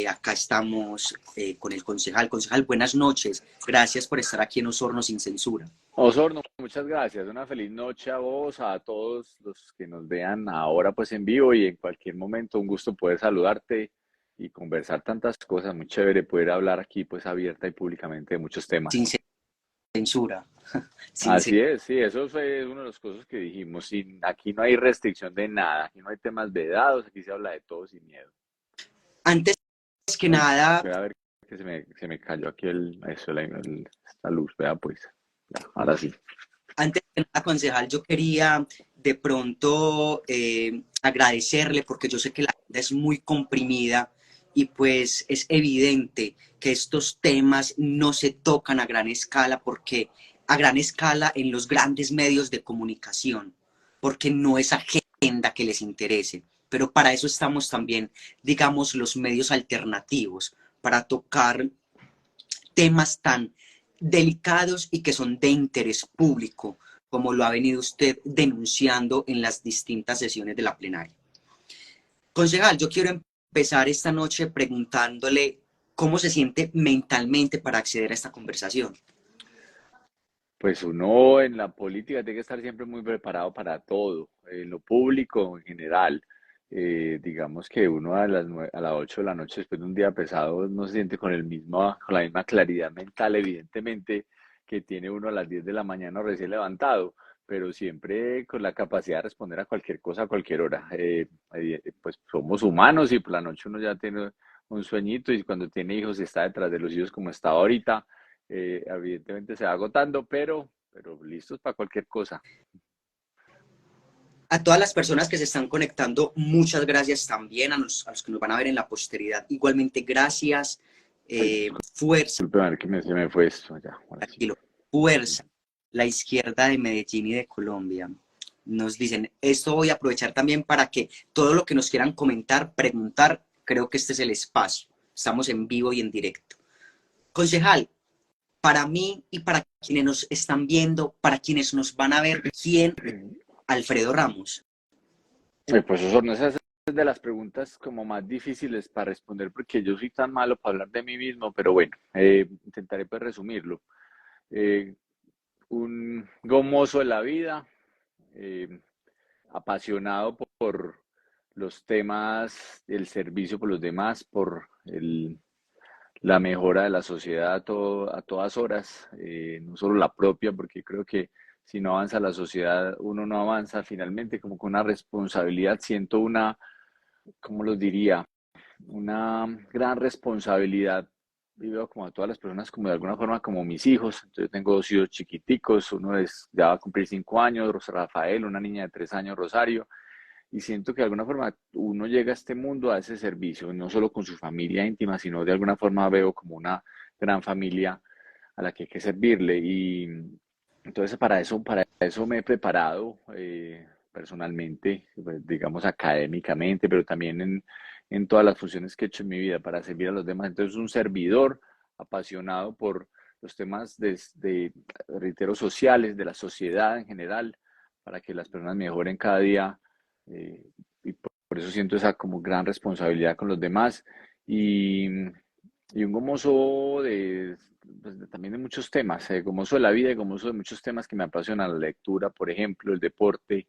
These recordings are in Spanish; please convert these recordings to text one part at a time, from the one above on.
acá estamos con el concejal. Concejal, buenas noches. Gracias por estar aquí en Osorno sin censura. Osorno, muchas gracias. Una feliz noche a vos, a todos los que nos vean ahora pues en vivo y en cualquier momento. Un gusto poder saludarte y conversar tantas cosas. Muy chévere poder hablar aquí pues abierta y públicamente de muchos Sin temas. censura. Sin Así es, sí, eso fue una de las cosas que dijimos. Aquí no hay restricción de nada, aquí no hay temas vedados, aquí se habla de todo sin miedo. Antes que Uy, nada, espera a ver que se me cayó aquí esta luz, vea pues. Ya, ahora sí. concejal, yo quería de pronto agradecerle porque yo sé que la agenda es muy comprimida y pues es evidente que estos temas no se tocan a gran escala porque a gran escala en los grandes medios de comunicación, porque no es agenda que les interese. Pero para eso estamos también, digamos, los medios alternativos, para tocar temas tan delicados y que son de interés público, como lo ha venido usted denunciando en las distintas sesiones de la plenaria. Concejal, yo quiero empezar esta noche preguntándole cómo se siente mentalmente para acceder a esta conversación. Pues uno en la política tiene que estar siempre muy preparado para todo, en lo público en general. Digamos que uno a las 8 de la noche después de un día pesado no se siente con la misma claridad mental, evidentemente, que tiene uno a las 10 de la mañana recién levantado, pero siempre con la capacidad de responder a cualquier cosa a cualquier hora. Pues somos humanos y por la noche uno ya tiene un sueñito y cuando tiene hijos está detrás de los hijos como está ahorita. Evidentemente se va agotando, pero listos para cualquier cosa. A todas las personas que se están conectando, muchas gracias también a los que nos van a ver en la posteridad. Igualmente, gracias. Ay, Fuerza, disculpe, a ver que se me fue esto ya, ahora sí. tranquilo. Fuerza, la izquierda de Medellín y de Colombia. Nos dicen, esto voy a aprovechar también para que todo lo que nos quieran comentar, preguntar, creo que este es el espacio. Estamos en vivo y en directo. Concejal, para mí y para quienes nos están viendo, para quienes nos van a ver, ¿quién es Alfredo Ramos? Pues eso, no, esas es de las preguntas como más difíciles para responder porque yo soy tan malo para hablar de mí mismo, pero bueno, intentaré pues resumirlo. Eh, un gomoso de la vida, eh, apasionado por los temas del servicio por los demás, la mejora de la sociedad a todas horas, no solo la propia, porque creo que si no avanza la sociedad, uno no avanza finalmente, como con una responsabilidad, siento ¿cómo los diría? Una gran responsabilidad. Y veo como a todas las personas como de alguna forma como mis hijos. Entonces, yo tengo 2 hijos chiquiticos, ya va a cumplir 5 años, Rafael, una niña de 3 años, Rosario, y siento que de alguna forma uno llega a este mundo a ese servicio, no solo con su familia íntima, sino de alguna forma veo como una gran familia a la que hay que servirle. Y entonces para eso me he preparado personalmente, pues, digamos académicamente, pero también en todas las funciones que he hecho en mi vida para servir a los demás. Entonces un servidor apasionado por los temas reitero, sociales, de la sociedad en general, para que las personas mejoren cada día, y por eso siento esa como gran responsabilidad con los demás y, y un gomoso también de muchos temas, gomoso de la vida y gomoso de muchos temas que me apasionan, la lectura, por ejemplo, el deporte,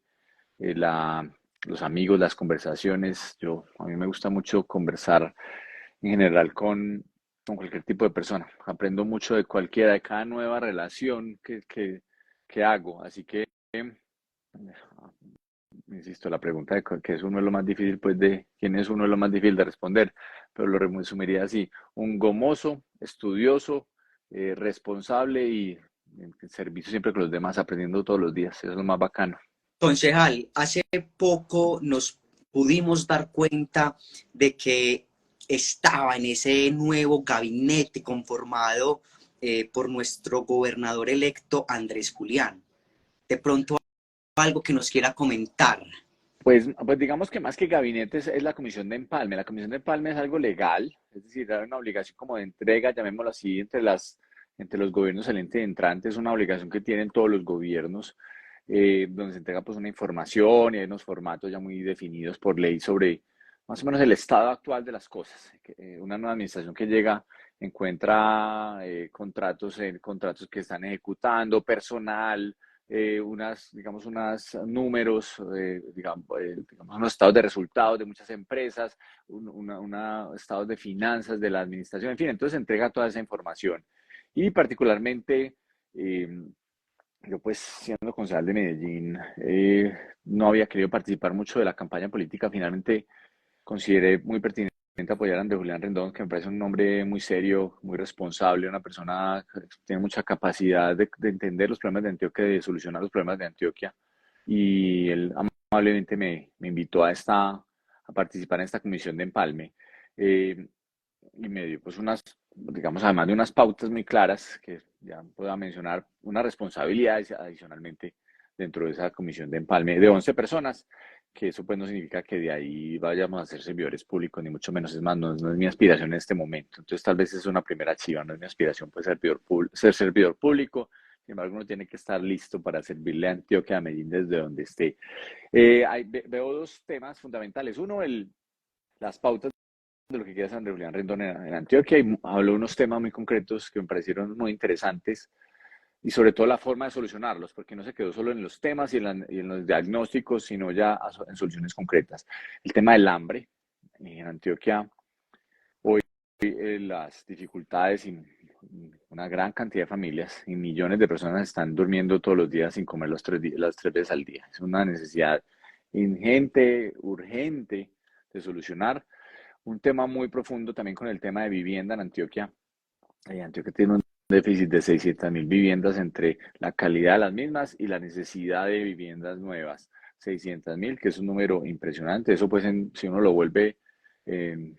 eh, la, los amigos, las conversaciones. A mí me gusta mucho conversar en general con cualquier tipo de persona. Aprendo mucho de cualquiera, de cada nueva relación que hago, así que insisto, la pregunta de qué es uno es lo más difícil, pues de quién es uno es lo más difícil de responder, pero lo resumiría así: un gomoso, estudioso, responsable y en servicio siempre con los demás, aprendiendo todos los días. Eso es lo más bacano. Concejal, hace poco nos pudimos dar cuenta de que estaba en ese nuevo gabinete conformado por nuestro gobernador electo Andrés Julián. De pronto algo que nos quiera comentar. Pues digamos que más que gabinete es la comisión de empalme. La comisión de empalme es algo legal, es decir, hay una obligación como de entrega, llamémoslo así, entre los gobiernos saliente y entrante. Es una obligación que tienen todos los gobiernos, donde se entrega pues una información y hay unos formatos ya muy definidos por ley más o menos el estado actual de las cosas. Una nueva administración que llega encuentra contratos que están ejecutando, personal, digamos, unos números, digamos, unos estados de resultados de muchas empresas, estados de finanzas de la administración, en fin, entonces entrega toda esa información. Y particularmente, eh, yo pues siendo concejal de Medellín, no había querido participar mucho de la campaña política, finalmente consideré muy pertinente apoyar a Andrés Julián Rendón, que me parece un hombre muy serio, muy responsable, una persona que tiene mucha capacidad de entender los problemas de Antioquia, de solucionar los problemas de Antioquia. Y él amablemente me invitó a participar en esta comisión de empalme. Eh, y me dio pues digamos, además de unas pautas muy claras, que ya puedo mencionar, unas responsabilidades adicionalmente dentro de esa comisión de empalme de 11 personas, que eso pues no significa que de ahí vayamos a ser servidores públicos, ni mucho menos, es más, no es mi aspiración en este momento. Entonces tal vez es una primera chiva, no es mi aspiración pues ser servidor público, sin embargo uno tiene que estar listo para servirle a Antioquia, a Medellín desde donde esté. Veo dos temas fundamentales. Uno, las pautas de lo que quiere Andrés Julián Rendón en Antioquia y habló de unos temas muy concretos que me parecieron muy interesantes y sobre todo la forma de solucionarlos, porque no se quedó solo en los temas y en los diagnósticos, sino ya en soluciones concretas. El tema del hambre en Antioquia, hoy las dificultades y una gran cantidad de familias y millones de personas están durmiendo todos los días sin comer las 3 veces al día. Es una necesidad ingente, urgente de solucionar. Un tema muy profundo también con el tema de vivienda en Antioquia. Antioquia tiene un déficit de 600.000 viviendas entre la calidad de las mismas y la necesidad de viviendas nuevas. 600.000, que es un número impresionante. Eso pues si uno lo vuelve en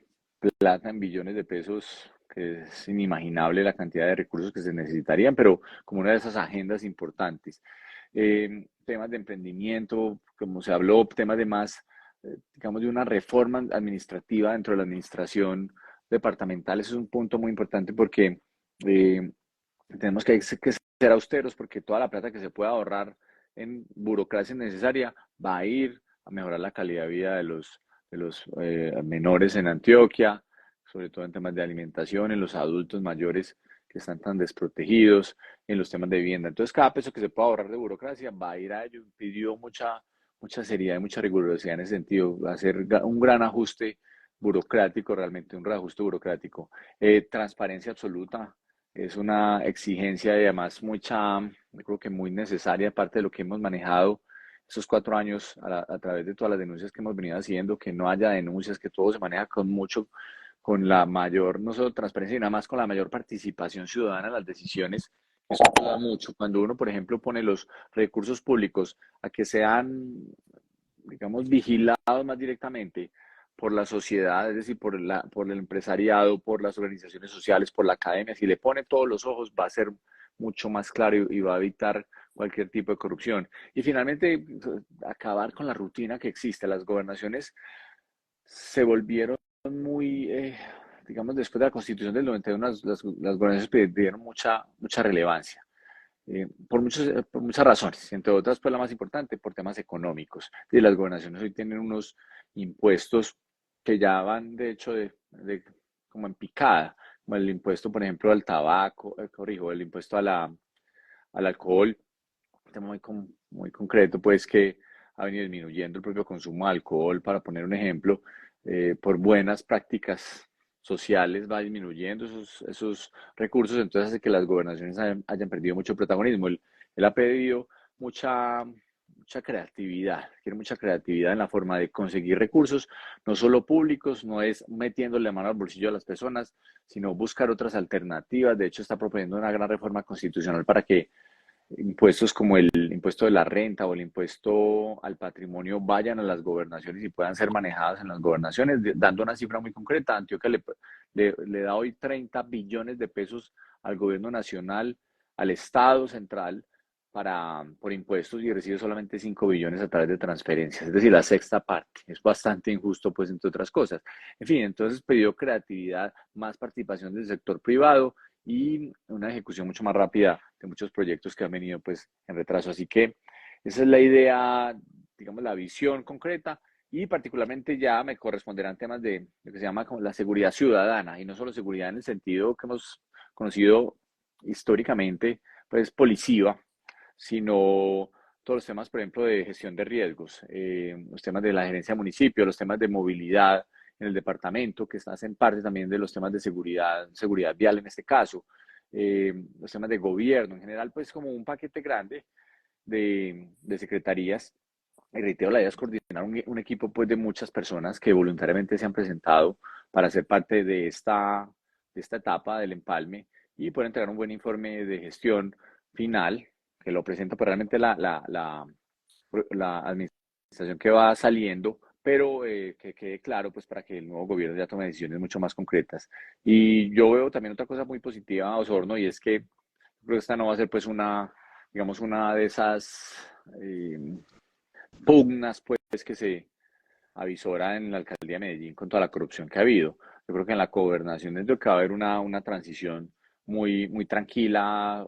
plata, en billones de pesos, que es inimaginable la cantidad de recursos que se necesitarían, pero como una de esas agendas importantes. Temas de emprendimiento, como se habló, temas de más, digamos, de una reforma administrativa dentro de la administración departamental. Eso es un punto muy importante porque eh, tenemos que ser austeros porque toda la plata que se pueda ahorrar en burocracia innecesaria va a ir a mejorar la calidad de vida de los menores en Antioquia, sobre todo en temas de alimentación, en los adultos mayores que están tan desprotegidos, en los temas de vivienda. Entonces, cada peso que se pueda ahorrar de burocracia va a ir a ello. Pidió mucha seriedad y mucha rigurosidad en ese sentido, hacer un gran ajuste burocrático, realmente un reajuste burocrático. Transparencia absoluta, es una exigencia y además yo creo que muy necesaria, aparte de lo que hemos manejado esos 4 años a través de todas las denuncias que hemos venido haciendo, que no haya denuncias, que todo se maneja con la mayor, no solo transparencia, sino además con la mayor participación ciudadana en las decisiones. Eso ayuda mucho. Cuando uno, por ejemplo, pone los recursos públicos a que sean, digamos, vigilados más directamente por la sociedad, es decir, por el empresariado, por las organizaciones sociales, por la academia, si le pone todos los ojos, va a ser mucho más claro y va a evitar cualquier tipo de corrupción. Y finalmente, acabar con la rutina que existe. Las gobernaciones se volvieron muy, digamos, después de la Constitución del 91, las gobernaciones perdieron mucha relevancia. Por muchas razones, entre otras, pues la más importante, por temas económicos. Y las gobernaciones hoy tienen unos impuestos que ya van, de hecho, como en picada, como el impuesto, por ejemplo, al tabaco, corrijo, el impuesto al alcohol, un tema muy concreto, pues que ha venido disminuyendo el propio consumo de alcohol, para poner un ejemplo, por buenas prácticas sociales va disminuyendo esos recursos, entonces hace que las gobernaciones hayan perdido mucho protagonismo. Él ha pedido mucha creatividad, quiere mucha creatividad en la forma de conseguir recursos, no solo públicos, no es metiéndole la mano al bolsillo a las personas, sino buscar otras alternativas. De hecho, está proponiendo una gran reforma constitucional para que impuestos como el impuesto de la renta o el impuesto al patrimonio vayan a las gobernaciones y puedan ser manejadas en las gobernaciones, dando una cifra muy concreta. Antioquia le da hoy 30 billones de pesos al gobierno nacional, al Estado central, por impuestos, y recibe solamente 5 billones a través de transferencias, es decir, la sexta parte. Es bastante injusto, pues, entre otras cosas. En fin, entonces pidió creatividad, más participación del sector privado y una ejecución mucho más rápida de muchos proyectos que han venido pues en retraso. Así que esa es la idea, digamos, la visión concreta. y particularmente ya me corresponderán temas de lo que se llama como la seguridad ciudadana, y no solo seguridad en el sentido que hemos conocido históricamente, pues policía, sino todos los temas, por ejemplo, de gestión de riesgos, los temas de la gerencia de municipio, los temas de movilidad en el departamento, que hacen parte también de los temas de seguridad, seguridad vial en este caso, los temas de gobierno, en general, pues como un paquete grande de secretarías. Y reitero, la idea es coordinar un equipo pues, de muchas personas que voluntariamente se han presentado para ser parte de esta etapa del empalme y poder entregar un buen informe de gestión final que lo presenta pues, realmente la administración que va saliendo, pero que quede claro pues para que el nuevo gobierno ya tome decisiones mucho más concretas. Y yo veo también otra cosa muy positiva, Osorno, y es que creo que esta no va a ser pues una, digamos, una de esas pugnas pues que se avisora en la alcaldía de Medellín con toda la corrupción que ha habido. Yo creo que en la gobernación es lo que va a haber una transición muy tranquila,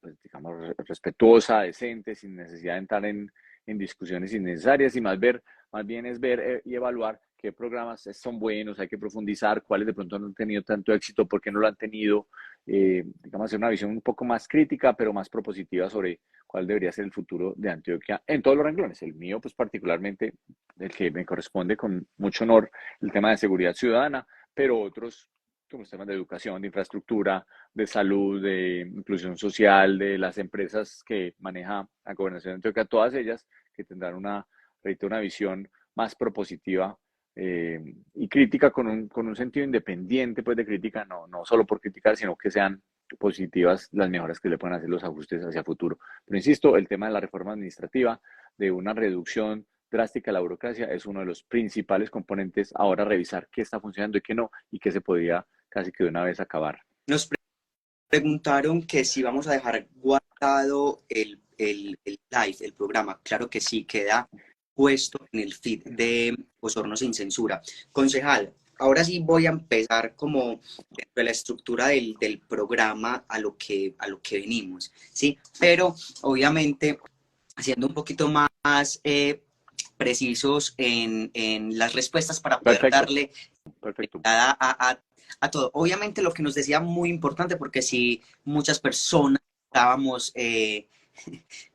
pues, digamos, respetuosa, decente, sin necesidad de entrar en discusiones innecesarias y más bien es ver y evaluar qué programas son buenos, hay que profundizar, cuáles de pronto no han tenido tanto éxito, por qué no lo han tenido, digamos, hacer una visión un poco más crítica, pero más propositiva sobre cuál debería ser el futuro de Antioquia en todos los renglones. El mío, pues particularmente, el que me corresponde con mucho honor, el tema de seguridad ciudadana, pero otros como los temas de educación, de infraestructura, de salud, de inclusión social, de las empresas que maneja la Gobernación de Antioquia, todas ellas que tendrán reitero, una visión más propositiva y crítica con un sentido independiente pues, de crítica, no solo por criticar, sino que sean positivas las mejoras que le pueden hacer los ajustes hacia futuro. Pero insisto, el tema de la reforma administrativa, de una reducción drástica de la burocracia, es uno de los principales componentes ahora revisar qué está funcionando y qué no, y qué se podría casi que de una vez acabar. Nos preguntaron que si vamos a dejar guardado el live, el programa. Claro que sí, queda puesto en el feed de Osorno Sin Censura. Concejal, ahora sí voy a empezar como dentro de la estructura del programa a lo que venimos, ¿sí? Pero obviamente siendo un poquito más precisos en las respuestas para poder Perfecto, darle perfecto. a todo. Obviamente lo que nos decía muy importante, porque si muchas personas estábamos,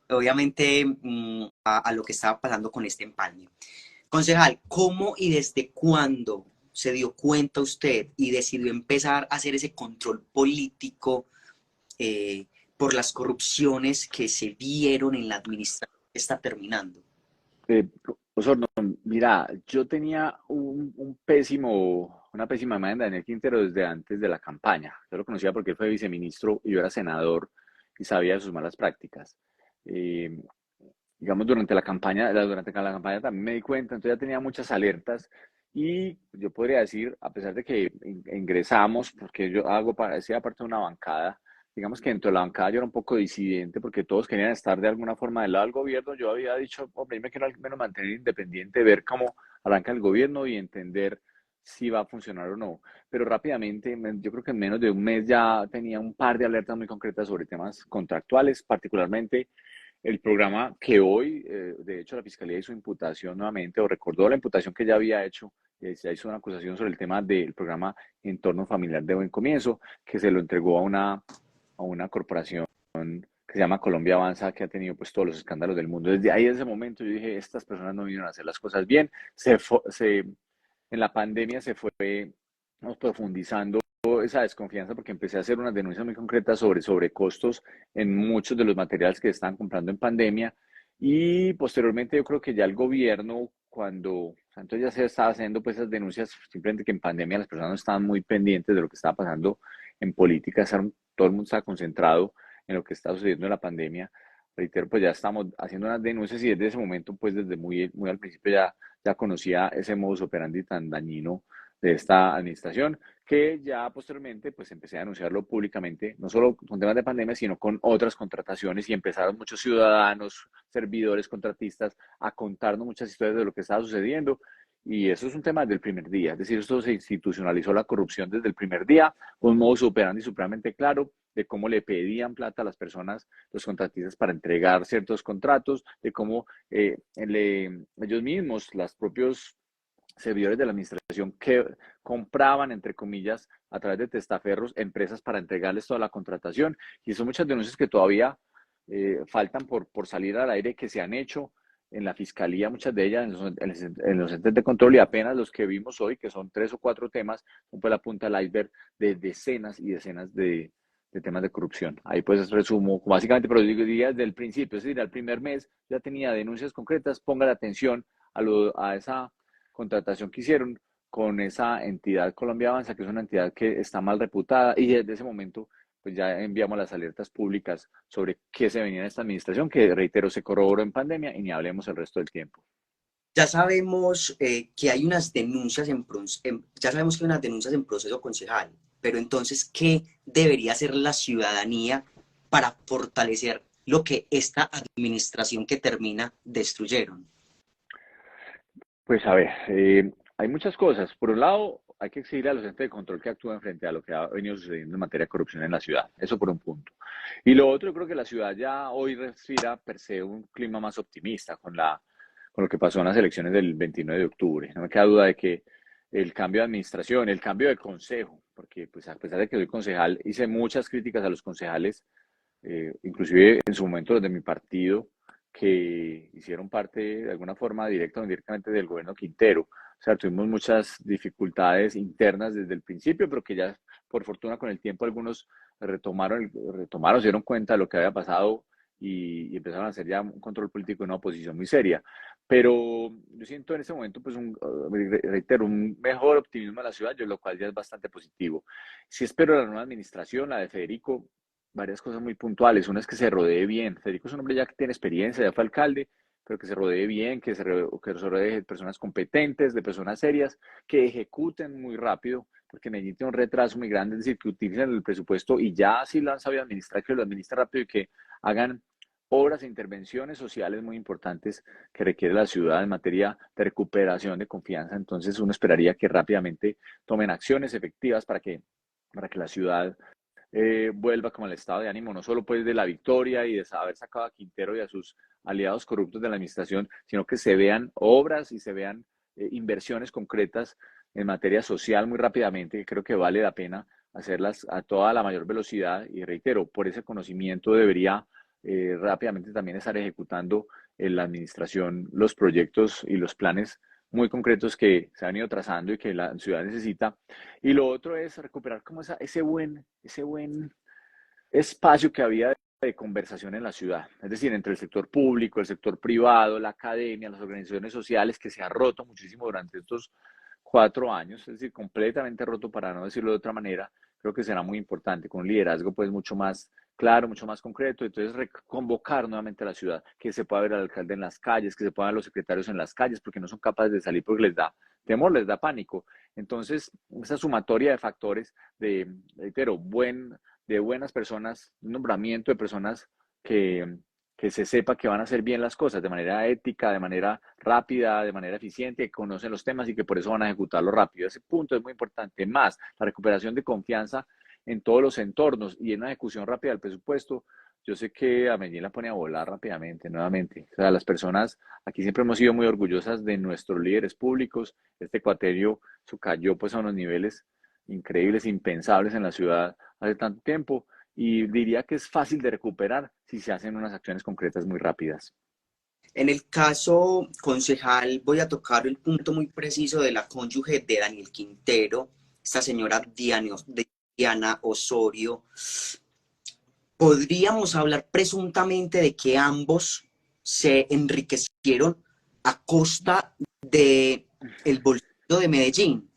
obviamente, a lo que estaba pasando con este empalme. Concejal, ¿cómo y desde cuándo se dio cuenta usted y decidió empezar a hacer ese control político por las corrupciones que se vieron en la administración que está terminando? Eh, Osorno, mira, yo tenía una pésima imagen de Daniel Quintero desde antes de la campaña. Yo lo conocía porque él fue viceministro y yo era senador y sabía de sus malas prácticas. Eh, digamos, durante la campaña también me di cuenta, entonces ya tenía muchas alertas y yo podría decir, a pesar de que ingresamos, porque yo hacía parte de una bancada, digamos que dentro de la bancada yo era un poco disidente porque todos querían estar de alguna forma del lado del gobierno, yo había dicho, hombre, yo me quiero al menos mantener independiente, ver cómo arranca el gobierno y entender si va a funcionar o no. Pero rápidamente, yo creo que en menos de un mes ya tenía un par de alertas muy concretas sobre temas contractuales, particularmente el programa que hoy, de hecho, la Fiscalía hizo imputación nuevamente, o recordó la imputación que ya había hecho, se hizo una acusación sobre el tema del programa Entorno Familiar de Buen Comienzo, que se lo entregó a una corporación que se llama Colombia Avanza, que ha tenido pues todos los escándalos del mundo. Desde ahí, desde ese momento, yo dije, estas personas no vinieron a hacer las cosas bien. En la pandemia se fue profundizando esa desconfianza porque empecé a hacer unas denuncias muy concretas sobre sobrecostos en muchos de los materiales que estaban comprando en pandemia y posteriormente yo creo que ya el gobierno cuando entonces ya se estaba haciendo pues esas denuncias simplemente que en pandemia las personas no estaban muy pendientes de lo que estaba pasando en política, todo el mundo estaba concentrado en lo que estaba sucediendo en la pandemia. Reitero, pues ya estamos haciendo unas denuncias y desde ese momento, pues desde muy al principio ya conocía ese modus operandi tan dañino de esta administración, que ya posteriormente pues empecé a anunciarlo públicamente, no solo con temas de pandemia, sino con otras contrataciones y empezaron muchos ciudadanos, servidores, contratistas a contarnos muchas historias de lo que estaba sucediendo. Y eso es un tema del primer día, es decir, esto se institucionalizó la corrupción desde el primer día, un modus operandi supremamente claro, de cómo le pedían plata a las personas, los contratistas, para entregar ciertos contratos, de cómo ellos mismos, los propios servidores de la administración, que compraban, entre comillas, a través de testaferros, empresas para entregarles toda la contratación. Y son muchas denuncias que todavía faltan por salir al aire, que se han hecho en la fiscalía, muchas de ellas en los entes de control, y apenas los que vimos hoy, que son 3 o 4 temas, son pues la punta del iceberg de decenas y decenas de temas de corrupción. Ahí pues resumo, básicamente, pero diría desde el principio, es decir, al primer mes ya tenía denuncias concretas. Ponga la atención a esa contratación que hicieron con esa entidad Colombia Avanza, que es una entidad que está mal reputada, y desde ese momento pues ya enviamos las alertas públicas sobre qué se venía en esta administración, que reitero, se corroboró en pandemia, y ni hablemos el resto del tiempo. Ya sabemos que hay unas denuncias ya sabemos que hay unas denuncias en proceso, concejal, pero entonces, ¿qué debería hacer la ciudadanía para fortalecer lo que esta administración que termina destruyeron? Pues a ver, hay muchas cosas. Por un lado, hay que exigir a los entes de control que actúen frente a lo que ha venido sucediendo en materia de corrupción en la ciudad. Eso por un punto. Y lo otro, yo creo que la ciudad ya hoy respira per se un clima más optimista con lo que pasó en las elecciones del 29 de octubre. No me queda duda de que el cambio de administración, el cambio de consejo, porque pues a pesar de que soy concejal, hice muchas críticas a los concejales, inclusive en su momento los de mi partido, que hicieron parte de alguna forma directa o indirectamente del gobierno Quintero. O sea, tuvimos muchas dificultades internas desde el principio, pero que ya por fortuna con el tiempo algunos retomaron, se dieron cuenta de lo que había pasado, y empezaron a hacer ya un control político y una oposición muy seria. Pero yo siento en este momento, pues, reitero, un mejor optimismo en la ciudad, lo cual ya es bastante positivo. Sí espero la nueva administración, la de Federico, varias cosas muy puntuales. Una es que se rodee bien. Federico es un hombre ya que tiene experiencia, ya fue alcalde, pero que se rodee bien, que se rodee de personas competentes, de personas serias, que ejecuten muy rápido, porque Medellín tiene un retraso muy grande, es decir, que utilicen el presupuesto y ya si lo han sabido administrar, que lo administren rápido, y que hagan obras e intervenciones sociales muy importantes que requiere la ciudad en materia de recuperación de confianza. Entonces uno esperaría que rápidamente tomen acciones efectivas para que la ciudad vuelva como el estado de ánimo, no solo pues de la victoria y de haber sacado a Quintero y a sus aliados corruptos de la administración, sino que se vean obras y se vean inversiones concretas en materia social muy rápidamente, que creo que vale la pena hacerlas a toda la mayor velocidad. Y reitero, por ese conocimiento debería rápidamente también estar ejecutando en la administración los proyectos y los planes muy concretos que se han ido trazando y que la ciudad necesita. Y lo otro es recuperar como ese buen espacio que había de conversación en la ciudad, es decir, entre el sector público, el sector privado, la academia, las organizaciones sociales, que se ha roto muchísimo durante estos 4 años, es decir, completamente roto, para no decirlo de otra manera. Creo que será muy importante, con un liderazgo pues mucho más claro, mucho más concreto. Entonces, reconvocar nuevamente a la ciudad, que se pueda ver al alcalde en las calles, que se puedan ver los secretarios en las calles, porque no son capaces de salir porque les da temor, les da pánico. Entonces, esa sumatoria de factores reitero, de buenas personas, un nombramiento de personas que, que se sepa que van a hacer bien las cosas de manera ética, de manera rápida, de manera eficiente, que conocen los temas y que por eso van a ejecutarlo rápido. Ese punto es muy importante. Más, la recuperación de confianza en todos los entornos y en una ejecución rápida del presupuesto. Yo sé que a Medellín la pone a volar rápidamente, nuevamente. O sea, las personas aquí siempre hemos sido muy orgullosas de nuestros líderes públicos. Este cuaterio cayó pues a unos niveles increíbles, impensables en la ciudad hace tanto tiempo, y diría que es fácil de recuperar si se hacen unas acciones concretas muy rápidas. En el caso, concejal, voy a tocar el punto muy preciso de la cónyuge de Daniel Quintero, esta señora Diana Osorio. Podríamos hablar presuntamente de que ambos se enriquecieron a costa de el bolsillo de Medellín.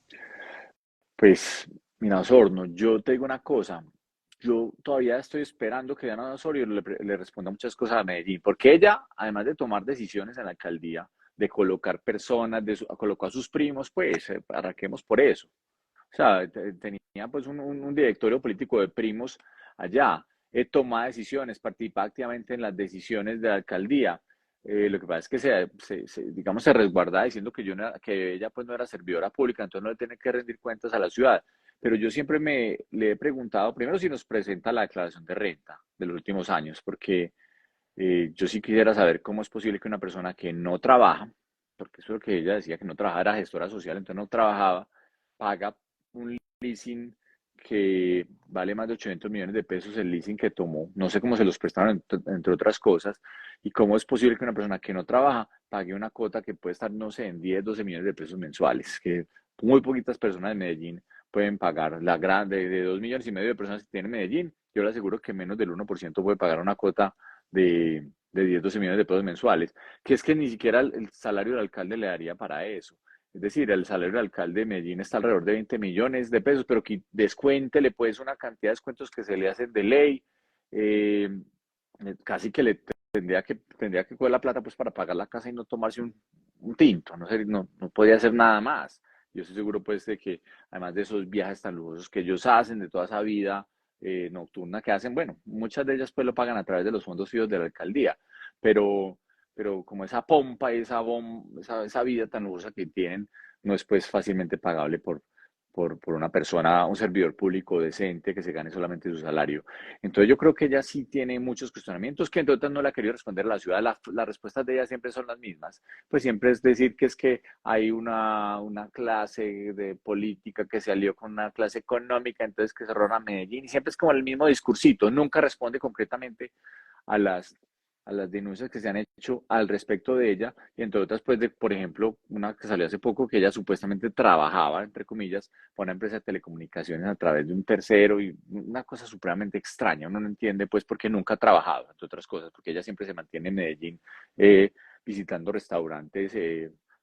Pues, mira, Osorno, yo te digo una cosa. Yo todavía estoy esperando que Diana Osorio le responda muchas cosas a Medellín, porque ella, además de tomar decisiones en la alcaldía, de colocar personas, colocó a sus primos, pues, arranquemos por eso. O sea, tenía pues un directorio político de primos allá. Toma decisiones, participa activamente en las decisiones de la alcaldía. Lo que pasa es que digamos, se resguarda diciendo que ella pues no era servidora pública, entonces no le tiene que rendir cuentas a la ciudad. pero yo siempre le he preguntado primero si nos presenta la declaración de renta de los últimos años, porque yo sí quisiera saber cómo es posible que una persona que no trabaja, porque eso es lo que ella decía, que no trabajaba, era gestora social, entonces no trabajaba, paga un leasing que vale más de 800 millones de pesos el leasing que tomó. No sé cómo se los prestaron, entre otras cosas, y cómo es posible que una persona que no trabaja pague una cuota que puede estar, no sé, en 10, 12 millones de pesos mensuales, que muy poquitas personas de Medellín pueden pagar. La grande de 2 millones y medio de personas que tienen Medellín, yo le aseguro que menos del 1% puede pagar una cuota de 10, 12 millones de pesos mensuales, que es que ni siquiera el salario del alcalde le daría para eso. Es decir, el salario del alcalde de Medellín está alrededor de 20 millones de pesos, pero que descuéntele pues una cantidad de descuentos que se le hacen de ley, eh, casi que le tendría que coger la plata pues para pagar la casa y no tomarse un tinto, no, sé, no podía hacer nada más. Yo estoy seguro pues de que además de esos viajes tan lujosos que ellos hacen, de toda esa vida nocturna que hacen, bueno, muchas de ellas pues lo pagan a través de los fondos fijos de la alcaldía, pero, pero como esa pompa y esa vida tan lujosa que tienen, no es pues fácilmente pagable por una persona, un servidor público decente que se gane solamente su salario. Entonces yo creo que ella sí tiene muchos cuestionamientos que entre otras no le ha querido responder a la ciudad. Las respuestas de ella siempre son las mismas. Pues siempre es decir que es que hay una clase de política que se alió con una clase económica, entonces que cerraron a Medellín y siempre es como el mismo discursito, nunca responde concretamente a las denuncias que se han hecho al respecto de ella, y entre otras, pues, por ejemplo, una que salió hace poco, que ella supuestamente trabajaba, entre comillas, para una empresa de telecomunicaciones a través de un tercero, y una cosa supremamente extraña, uno no entiende, pues, por qué nunca ha trabajado, entre otras cosas, porque ella siempre se mantiene en Medellín, visitando restaurantes,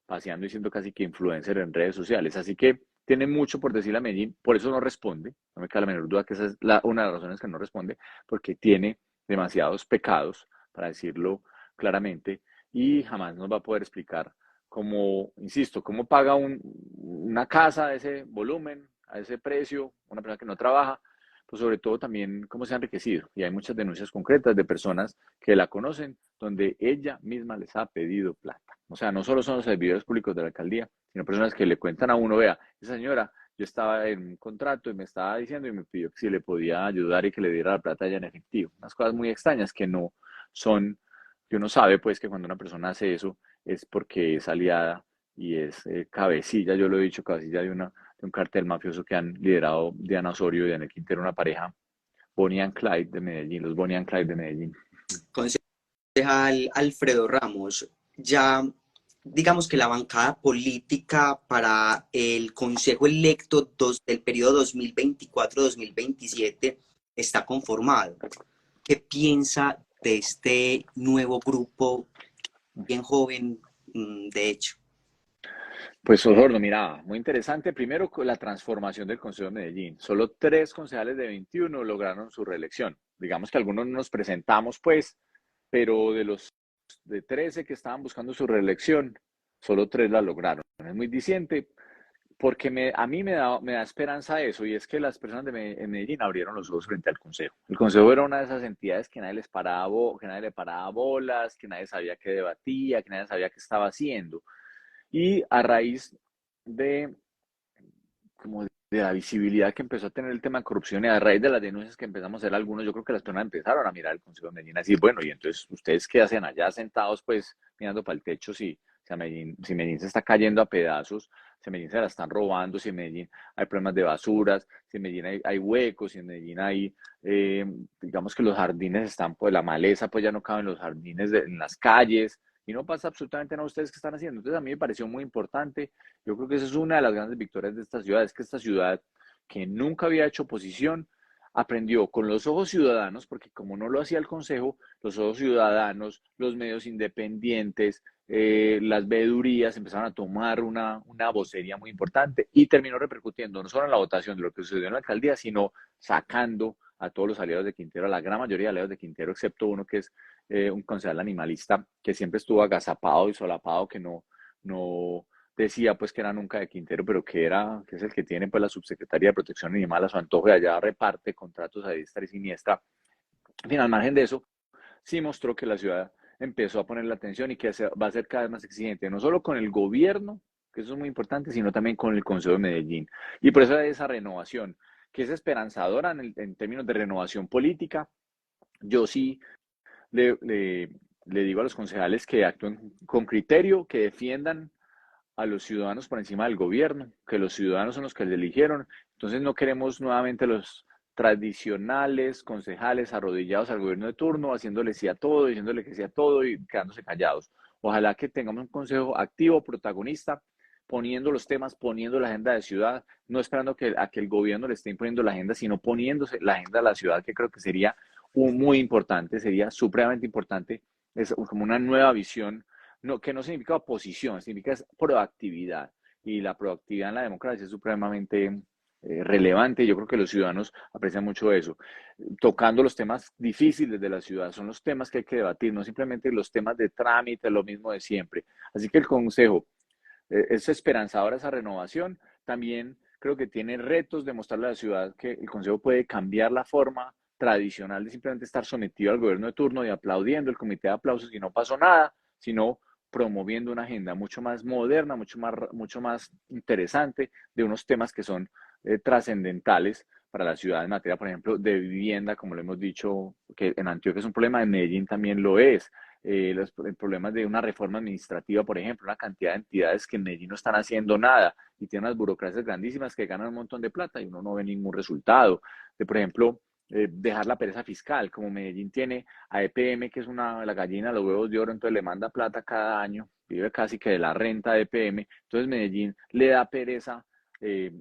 paseando y siendo casi que influencer en redes sociales, así que tiene mucho por decirle a Medellín, por eso no responde, no me queda la menor duda que esa es una de las razones que no responde, porque tiene demasiados pecados, para decirlo claramente, y jamás nos va a poder explicar cómo, insisto, cómo paga una casa de ese volumen, a ese precio, una persona que no trabaja, pues sobre todo también cómo se ha enriquecido. Y hay muchas denuncias concretas de personas que la conocen, donde ella misma les ha pedido plata. O sea, no solo son los servidores públicos de la alcaldía, sino personas que le cuentan a uno, vea, esa señora, yo estaba en un contrato y me estaba diciendo y me pidió que si le podía ayudar y que le diera la plata ya en efectivo. Unas cosas muy extrañas que no son, que uno sabe pues que cuando una persona hace eso es porque es aliada y es cabecilla, yo lo he dicho, cabecilla de un cartel mafioso que han liderado Diana Osorio y Daniel Quintero, una pareja, Bonnie and Clyde de Medellín, los Bonnie and Clyde de Medellín. Concejal Alfredo Ramos, ya digamos que la bancada política para el Consejo electo del periodo 2024-2027 está conformado. ¿Qué piensa de este nuevo grupo, bien joven, de hecho? Pues Osorno, mira, muy interesante. Primero, con la transformación del Consejo de Medellín. Solo 3 concejales de 21 lograron su reelección. Digamos que algunos no nos presentamos, pues, pero de los de 13 que estaban buscando su reelección, solo 3 la lograron. Es muy diciente porque a mí me da esperanza eso, y es que las personas en Medellín abrieron los ojos frente al Consejo. El Consejo era una de esas entidades que nadie que nadie le paraba bolas, que nadie sabía qué debatía, que nadie sabía qué estaba haciendo. Y a raíz de, como de la visibilidad que empezó a tener el tema de corrupción y a raíz de las denuncias que empezamos a hacer algunos, yo creo que las personas empezaron a mirar el Consejo de Medellín así, bueno, y entonces, ¿ustedes qué hacen allá sentados, pues, mirando para el techo si Medellín se está cayendo a pedazos, si en Medellín se la están robando, si en Medellín hay problemas de basuras, si en Medellín hay huecos, si en Medellín hay, eh, digamos que los jardines están, pues la maleza, pues ya no caben los jardines en las calles, y no pasa absolutamente nada a ustedes que están haciendo. Entonces a mí me pareció muy importante. Yo creo que esa es una de las grandes victorias de esta ciudad, es que esta ciudad, que nunca había hecho oposición, aprendió con los ojos ciudadanos, porque como no lo hacía el Consejo, los ojos ciudadanos, los medios independientes, las veedurías empezaron a tomar una vocería muy importante y terminó repercutiendo no solo en la votación de lo que sucedió en la alcaldía, sino sacando a todos los aliados de Quintero, a la gran mayoría de aliados de Quintero, excepto uno que es un concejal animalista que siempre estuvo agazapado y solapado, que no decía pues que era nunca de Quintero, pero que es el que tiene pues la subsecretaría de Protección Animal a su antojo y allá reparte contratos a diestra y siniestra. En fin, al margen de eso, sí mostró que la ciudad empezó a poner la atención y que va a ser cada vez más exigente, no solo con el gobierno que eso es muy importante, sino también con el Consejo de Medellín. Y por eso esa renovación, que es esperanzadora en términos de renovación política. Yo sí le, le, le digo a los concejales que actúen con criterio, que defiendan a los ciudadanos por encima del gobierno, que los ciudadanos son los que le eligieron. Entonces no queremos nuevamente los tradicionales concejales arrodillados al gobierno de turno, haciéndole sí a todo, diciéndole que sí a todo y quedándose callados. Ojalá que tengamos un consejo activo, protagonista, poniendo los temas, poniendo la agenda de ciudad, no esperando a que el gobierno le esté imponiendo la agenda, sino poniéndose la agenda de la ciudad, que creo que sería muy importante, sería supremamente importante, es como una nueva visión, no, que no significa oposición, significa proactividad. Y la proactividad en la democracia es supremamente relevante. Yo creo que los ciudadanos aprecian mucho eso. Tocando los temas difíciles de la ciudad, son los temas que hay que debatir, no simplemente los temas de trámite, lo mismo de siempre. Así que el Consejo es esperanzadora esa renovación. También creo que tiene retos de mostrarle a la ciudad que el Consejo puede cambiar la forma tradicional de simplemente estar sometido al gobierno de turno y aplaudiendo el comité de aplausos y no pasó nada, sino promoviendo una agenda mucho más moderna, mucho más interesante de unos temas que son trascendentales para la ciudad en materia, por ejemplo, de vivienda, como lo hemos dicho, que en Antioquia es un problema, en Medellín también lo es. Los problemas de una reforma administrativa, por ejemplo, una cantidad de entidades que en Medellín no están haciendo nada y tienen unas burocracias grandísimas que ganan un montón de plata y uno no ve ningún resultado. De, por ejemplo, dejar la pereza fiscal, como Medellín tiene a EPM, que es la gallina de los huevos de oro, entonces le manda plata cada año, vive casi que de la renta de EPM, entonces Medellín le da pereza, que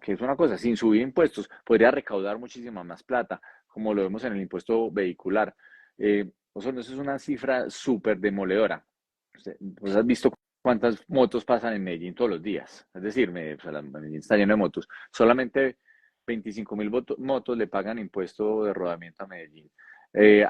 es una cosa, sin subir impuestos, podría recaudar muchísima más plata, como lo vemos en el impuesto vehicular. Eso es una cifra súper demoledora. Pues has visto cuántas motos pasan en Medellín todos los días. Es decir, o sea, Medellín está lleno de motos. Solamente 25.000 motos le pagan impuesto de rodamiento a Medellín.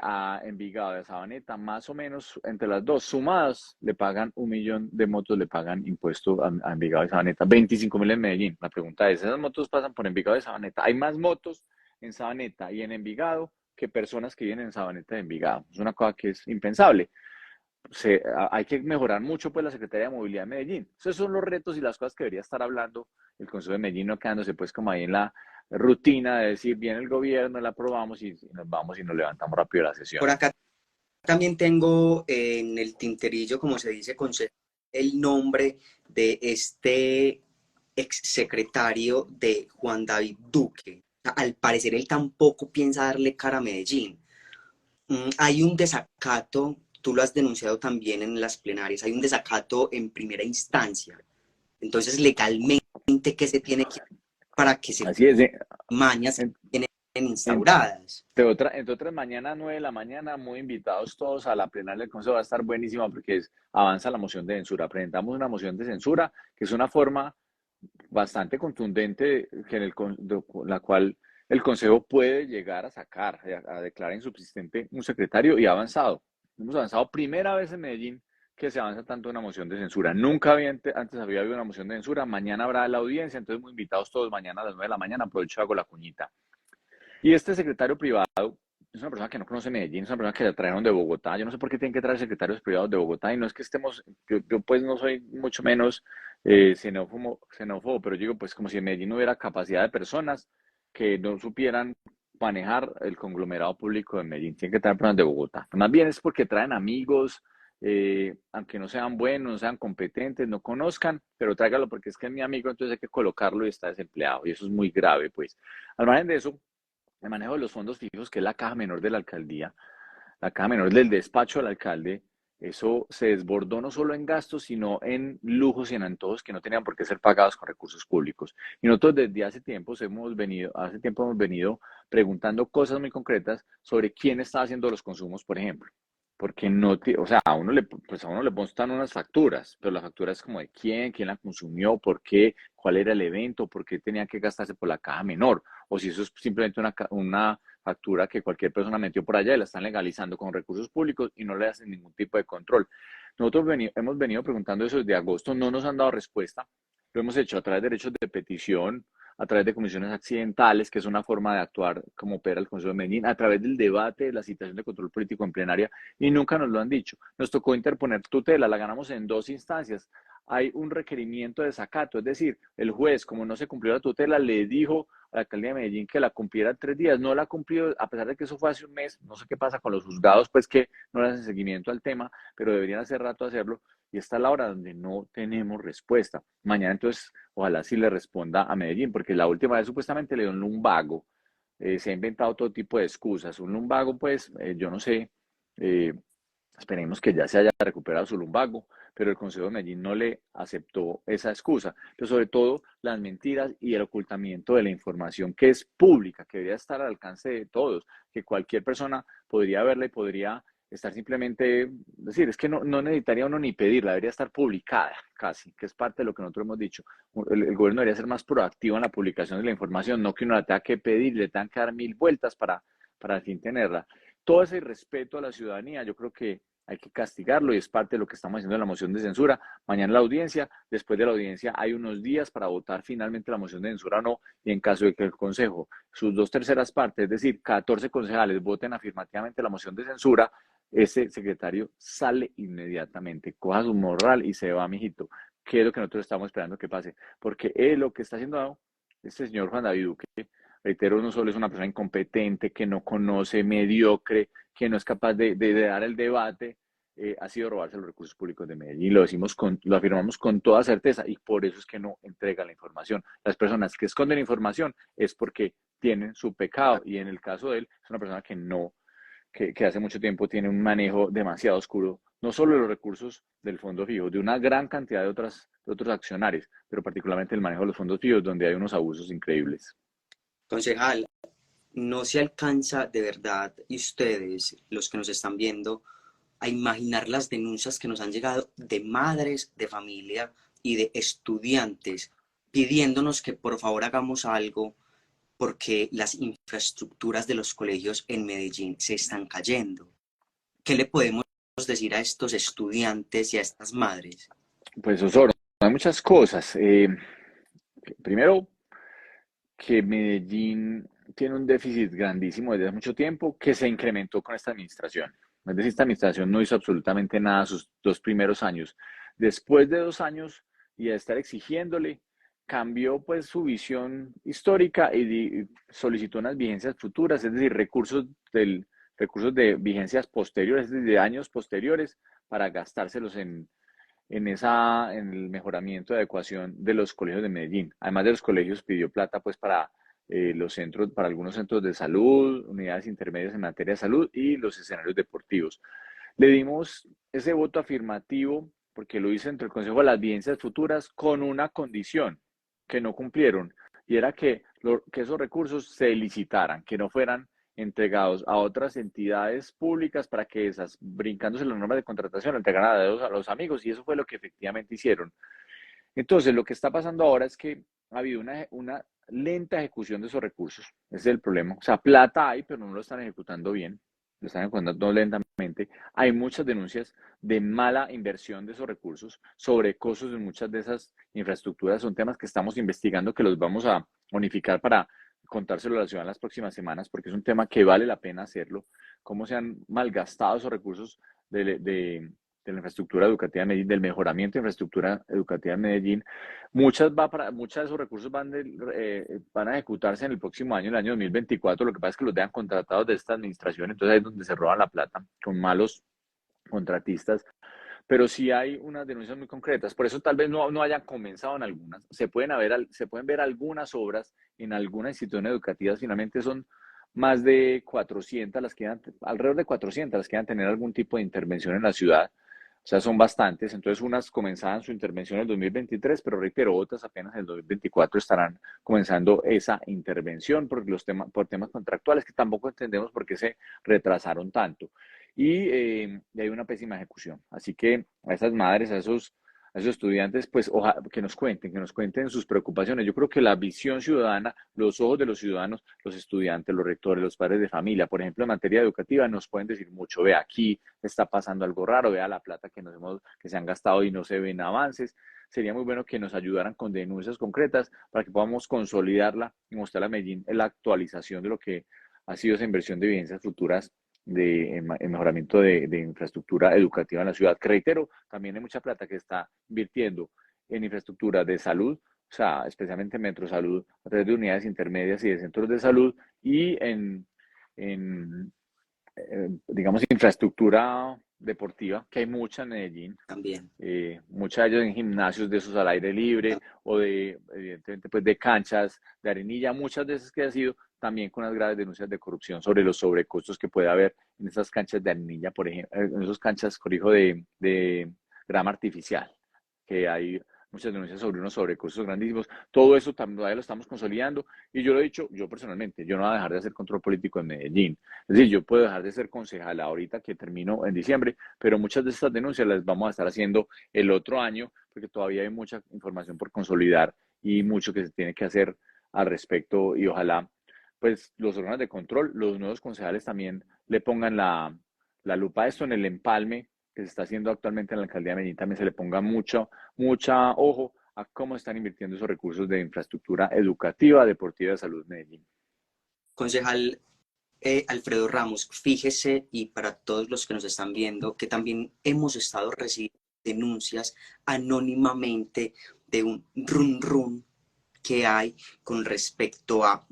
A Envigado y a Sabaneta, más o menos entre las dos sumadas, le pagan 1.000.000 de motos, le pagan impuesto a Envigado y Sabaneta. 25.000 en Medellín. La pregunta es, ¿esas motos pasan por Envigado y Sabaneta? ¿Hay más motos en Sabaneta y en Envigado que personas que viven en Sabaneta y Envigado? Es una cosa que es impensable. Hay que mejorar mucho pues la Secretaría de Movilidad de Medellín. Esos son los retos y las cosas que debería estar hablando el Consejo de Medellín, no quedándose pues como ahí en la rutina de decir, viene el gobierno, la aprobamos y nos vamos y nos levantamos rápido de la sesión. Por acá también tengo en el tinterillo, como se dice, el nombre de este exsecretario de Juan David Duque. Al parecer él tampoco piensa darle cara a Medellín. Hay un desacato, tú lo has denunciado también en las plenarias, hay un desacato en primera instancia. Entonces, legalmente, ¿qué se tiene que hacer para que se Así es. mañas En, tienen en, instauradas? entre otras, mañana a 9 de la mañana, muy invitados todos a la plenaria del Consejo, va a estar buenísima porque avanza la moción de censura. Presentamos una moción de censura, que es una forma bastante contundente que la cual el Consejo puede llegar a sacar, a declarar insubsistente un secretario y ha avanzado. Hemos avanzado primera vez en Medellín que se avanza tanto una moción de censura. Nunca antes había habido una moción de censura. Mañana habrá la audiencia, entonces muy invitados todos mañana a las 9 de la mañana. Aprovecho, hago la cuñita. Y este secretario privado es una persona que no conoce Medellín, es una persona que la trajeron de Bogotá. Yo no sé por qué tienen que traer secretarios privados de Bogotá y no es que estemos, yo pues no soy mucho menos xenófobo, pero digo pues como si en Medellín no hubiera capacidad de personas que no supieran manejar el conglomerado público de Medellín. Tienen que traer personas de Bogotá. Más bien es porque traen amigos, aunque no sean buenos, no sean competentes, no conozcan, pero tráigalo porque es que es mi amigo, entonces hay que colocarlo y está desempleado. Y eso es muy grave, pues. Al margen de eso, el manejo de los fondos fijos, que es la caja menor de la alcaldía, la caja menor del despacho del alcalde, eso se desbordó no solo en gastos, sino en lujos y en antojos que no tenían por qué ser pagados con recursos públicos. Y nosotros desde hace tiempo hemos venido preguntando cosas muy concretas sobre quién está haciendo los consumos, por ejemplo. Porque no, o sea, pues a uno le constan unas facturas, pero la factura es como de quién la consumió, por qué, cuál era el evento, por qué tenía que gastarse por la caja menor, o si eso es simplemente una factura que cualquier persona metió por allá y la están legalizando con recursos públicos y no le hacen ningún tipo de control. Nosotros hemos venido preguntando eso desde agosto, no nos han dado respuesta, lo hemos hecho a través de derechos de petición, a través de comisiones accidentales, que es una forma de actuar como opera el Consejo de Medellín, a través del debate, de la citación de control político en plenaria, y nunca nos lo han dicho. Nos tocó interponer tutela, la ganamos en 2 instancias. Hay un requerimiento de desacato, es decir, el juez, como no se cumplió la tutela, le dijo a la alcaldía de Medellín que la cumpliera en 3 días, no la ha cumplido, a pesar de que eso fue hace un mes, no sé qué pasa con los juzgados, pues que no le hacen seguimiento al tema, pero deberían hace rato hacerlo, y está la hora donde no tenemos respuesta. Mañana entonces, ojalá sí le responda a Medellín, porque la última vez supuestamente le dio un lumbago, se ha inventado todo tipo de excusas, un lumbago pues, yo no sé, eh, esperemos que ya se haya recuperado su lumbago, pero el Consejo de Medellín no le aceptó esa excusa. Pero sobre todo las mentiras y el ocultamiento de la información que es pública, que debería estar al alcance de todos, que cualquier persona podría verla y podría estar simplemente, decir, es que no necesitaría uno ni pedirla, debería estar publicada casi, que es parte de lo que nosotros hemos dicho. El gobierno debería ser más proactivo en la publicación de la información, no que uno la tenga que pedir, le tenga que dar 1000 vueltas para al fin tenerla. Todo ese respeto a la ciudadanía, yo creo que hay que castigarlo y es parte de lo que estamos haciendo en la moción de censura. Mañana la audiencia, después de la audiencia hay unos días para votar finalmente la moción de censura o no, y en caso de que el Consejo, sus 2/3 partes, es decir, 14 concejales voten afirmativamente la moción de censura, ese secretario sale inmediatamente, coja su morral y se va, mijito. ¿Qué es lo que nosotros estamos esperando que pase? Porque lo que está haciendo este señor Juan David Duque, reitero, no solo es una persona incompetente, que no conoce, mediocre, que no es capaz de dar el debate, ha sido robarse los recursos públicos de Medellín. Lo afirmamos con toda certeza y por eso es que no entrega la información. Las personas que esconden información es porque tienen su pecado y en el caso de él es una persona que no, que hace mucho tiempo tiene un manejo demasiado oscuro, no solo de los recursos del fondo fijo, de una gran cantidad de otros accionarios, pero particularmente el manejo de los fondos fijos, donde hay unos abusos increíbles. Concejal, no se alcanza de verdad, y ustedes, los que nos están viendo, a imaginar las denuncias que nos han llegado de madres de familia y de estudiantes pidiéndonos que por favor hagamos algo porque las infraestructuras de los colegios en Medellín se están cayendo. ¿Qué le podemos decir a estos estudiantes y a estas madres? Pues Osorio, hay muchas cosas. Primero, que Medellín tiene un déficit grandísimo desde hace mucho tiempo que se incrementó con esta administración. Es decir, esta administración no hizo absolutamente nada sus 2 primeros años. Después de 2 años y de estar exigiéndole, cambió pues su visión histórica y solicitó unas vigencias futuras, es decir, recursos de vigencias posteriores, es decir, de años posteriores, para gastárselos en el mejoramiento de adecuación de los colegios de Medellín. Además de los colegios, pidió plata pues para los centros, para algunos centros de salud, unidades intermedias en materia de salud y los escenarios deportivos. Le dimos ese voto afirmativo porque lo hizo entre el Consejo de las Evidencias Futuras con una condición que no cumplieron, y era que esos recursos se licitaran, que no fueran entregados a otras entidades públicas para que esas, brincándose las normas de contratación, entregaran a dedos a los amigos, y eso fue lo que efectivamente hicieron. Entonces, lo que está pasando ahora es que ha habido una lenta ejecución de esos recursos. Ese es el problema. O sea, plata hay, pero no lo están ejecutando bien. Lo están ejecutando lentamente. Hay muchas denuncias de mala inversión de esos recursos, sobrecostos en muchas de esas infraestructuras. Son temas que estamos investigando, que los vamos a unificar para contárselo a la ciudad en las próximas semanas, porque es un tema que vale la pena hacerlo. Cómo se han malgastado esos recursos de la infraestructura educativa de Medellín, del mejoramiento de infraestructura educativa en Medellín. Muchos de esos recursos van a ejecutarse en el próximo año, el año 2024. Lo que pasa es que los dejan contratados de esta administración, entonces ahí es donde se roban la plata con malos contratistas. Pero sí hay unas denuncias muy concretas. Por eso tal vez no hayan comenzado en algunas. Se pueden ver algunas obras en algunas instituciones educativas. Finalmente son más de 400 alrededor de 400 las que van a tener algún tipo de intervención en la ciudad. O sea, son bastantes. Entonces, unas comenzaban su intervención en el 2023, pero reitero, otras apenas en el 2024 estarán comenzando esa intervención por temas contractuales que tampoco entendemos por qué se retrasaron tanto. Y hay una pésima ejecución. Así que a esas madres, a esos estudiantes, pues que nos cuenten sus preocupaciones. Yo creo que la visión ciudadana, los ojos de los ciudadanos, los estudiantes, los rectores, los padres de familia, por ejemplo, en materia educativa, nos pueden decir mucho. Ve, aquí está pasando algo raro, vea la plata que se han gastado y no se ven avances. Sería muy bueno que nos ayudaran con denuncias concretas para que podamos consolidarla y mostrarle a Medellín la actualización de lo que ha sido esa inversión de evidencias futuras en mejoramiento de infraestructura educativa en la ciudad, que reitero, también hay mucha plata que está invirtiendo en infraestructura de salud, o sea, especialmente Metro Salud, a través de unidades intermedias y de centros de salud, y en digamos, infraestructura deportiva, que hay mucha en Medellín, también. muchas de ellas en gimnasios de esos al aire libre o de, evidentemente, pues de canchas de arenilla, muchas veces que ha sido también con unas graves denuncias de corrupción sobre los sobrecostos que puede haber en esas canchas de arenilla, por ejemplo, en esas canchas, corrijo, de grama artificial, que hay muchas denuncias sobre unos sobrecostos grandísimos. Todo eso también lo estamos consolidando y yo lo he dicho, yo personalmente, yo no voy a dejar de hacer control político en Medellín. Es decir, yo puedo dejar de ser concejal ahorita que termino en diciembre, pero muchas de estas denuncias las vamos a estar haciendo el otro año, porque todavía hay mucha información por consolidar y mucho que se tiene que hacer al respecto y ojalá pues los órganos de control, los nuevos concejales también le pongan la lupa a esto en el empalme que se está haciendo actualmente en la alcaldía de Medellín, también se le ponga mucha ojo a cómo están invirtiendo esos recursos de infraestructura educativa, deportiva y de salud en Medellín. Concejal Alfredo Ramos, fíjese y para todos los que nos están viendo que también hemos estado recibiendo denuncias anónimamente de un run run que hay con respecto a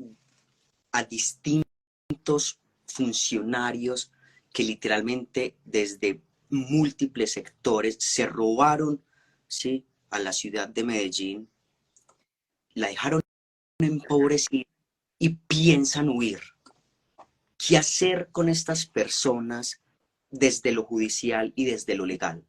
distintos funcionarios que literalmente desde múltiples sectores se robaron, ¿sí?, a la ciudad de Medellín, la dejaron empobrecida y piensan huir. ¿Qué hacer con estas personas desde lo judicial y desde lo legal?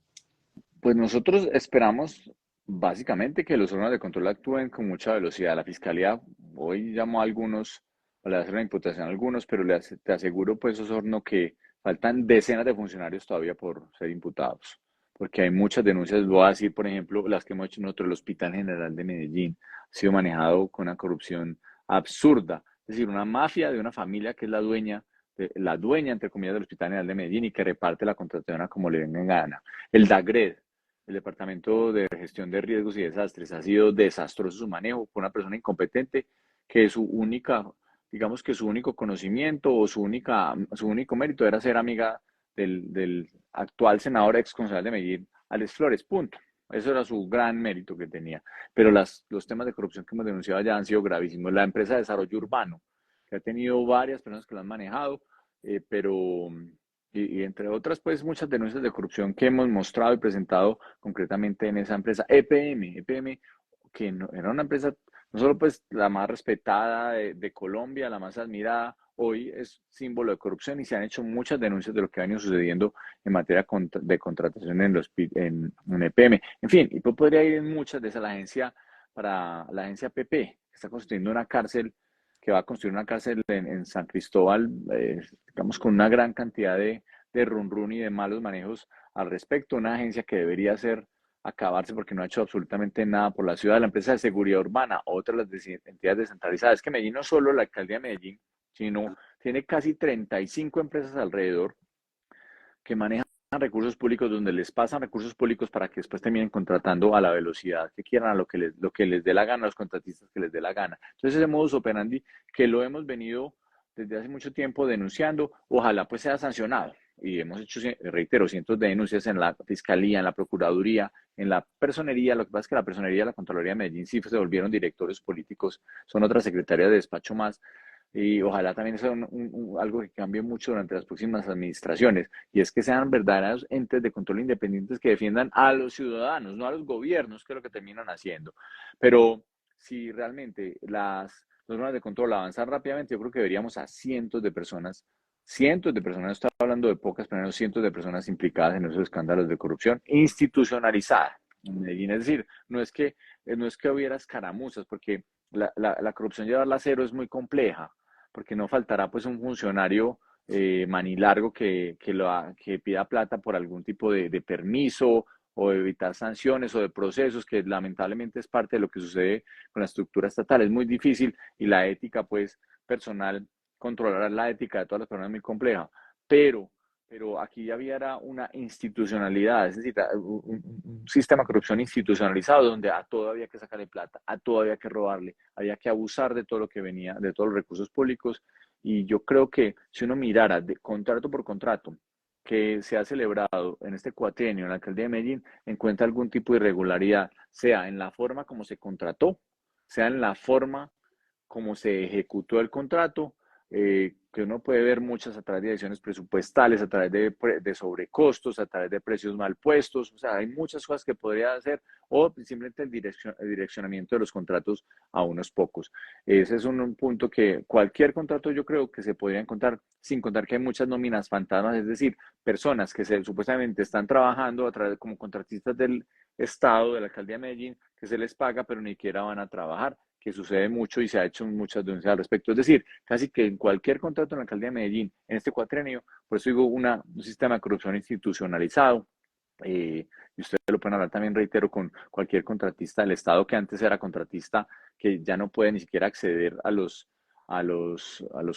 Pues nosotros esperamos básicamente que los órganos de control actúen con mucha velocidad. La fiscalía hoy llamó a algunos, o le hace una imputación a algunos, pero te aseguro, pues, Osorno, que faltan decenas de funcionarios todavía por ser imputados. Porque hay muchas denuncias, voy a decir, por ejemplo, las que hemos hecho nosotros, el Hospital General de Medellín ha sido manejado con una corrupción absurda. Es decir, una mafia de una familia que es la dueña, entre comillas, del Hospital General de Medellín y que reparte la contratación como le venga en gana. El DAGRED, el Departamento de Gestión de Riesgos y Desastres, ha sido desastroso su manejo por una persona incompetente que digamos que su único conocimiento o su único mérito era ser amiga del actual senador ex concejal de Medellín, Alex Flores, punto. Eso era su gran mérito que tenía. Pero los temas de corrupción que hemos denunciado ya han sido gravísimos. La empresa de desarrollo urbano, que ha tenido varias personas que lo han manejado, pero y entre otras, pues muchas denuncias de corrupción que hemos mostrado y presentado concretamente en esa empresa EPM, que era una empresa no solo pues la más respetada de Colombia, la más admirada, hoy es símbolo de corrupción y se han hecho muchas denuncias de lo que ha venido sucediendo en materia de contratación en EPM. En fin, y pues podría ir en muchas de esas, la agencia PP, que está construyendo una cárcel, que va a construir una cárcel en San Cristóbal, digamos, con una gran cantidad de run run y de malos manejos al respecto. Una agencia que debería acabarse porque no ha hecho absolutamente nada por la ciudad. La empresa de seguridad urbana, otra de las entidades descentralizadas. Es que Medellín no solo la alcaldía de Medellín, sino tiene casi 35 empresas alrededor que manejan recursos públicos, donde les pasan recursos públicos para que después terminen contratando a la velocidad que quieran, a lo que les dé la gana, a los contratistas que les dé la gana. Entonces ese modus operandi que lo hemos venido desde hace mucho tiempo denunciando, ojalá pues sea sancionado. Y hemos hecho, reitero, cientos de denuncias en la Fiscalía, en la Procuraduría, en la Personería. Lo que pasa es que la Personería y la Contraloría de Medellín sí se volvieron directores políticos, son otra secretaría de despacho más, y ojalá también sea algo que cambie mucho durante las próximas administraciones, y es que sean verdaderos entes de control independientes que defiendan a los ciudadanos, no a los gobiernos, que es lo que terminan haciendo. Pero si realmente los órganos de control avanzan rápidamente, yo creo que veríamos a cientos de personas, no estoy hablando de pocas, pero cientos de personas implicadas en esos escándalos de corrupción institucionalizada en Medellín. Es decir, no es que hubiera escaramuzas, porque la corrupción llevarla a cero es muy compleja, porque no faltará pues un funcionario manilargo que pida plata por algún tipo de permiso o de evitar sanciones o de procesos, que lamentablemente es parte de lo que sucede con la estructura estatal. Es muy difícil y la ética, pues, personal, controlar la ética de todas las personas es muy compleja, pero, pero aquí había una institucionalidad, es decir, un sistema de corrupción institucionalizado donde a todo había que sacarle plata, a todo había que robarle, había que abusar de todo lo que venía, de todos los recursos públicos. Y yo creo que si uno mirara de contrato por contrato que se ha celebrado en este cuatrienio en la alcaldía de Medellín, encuentra algún tipo de irregularidad, sea en la forma como se contrató, sea en la forma como se ejecutó el contrato, que uno puede ver muchas a través de decisiones presupuestales, a través de sobrecostos, a través de precios mal puestos, o sea, hay muchas cosas que podría hacer, o simplemente el direccionamiento de los contratos a unos pocos. Ese es un punto que cualquier contrato yo creo que se podría encontrar, sin contar que hay muchas nóminas fantasmas, es decir, personas que supuestamente están trabajando a través como contratistas del Estado, de la alcaldía de Medellín, que se les paga, pero ni siquiera van a trabajar, que sucede mucho y se ha hecho muchas denuncias al respecto. Es decir, casi que en cualquier contrato en la alcaldía de Medellín, en este cuatrenio, por eso digo un sistema de corrupción institucionalizado. Y ustedes lo pueden hablar también, reitero, con cualquier contratista del Estado que antes era contratista, que ya no puede ni siquiera acceder a los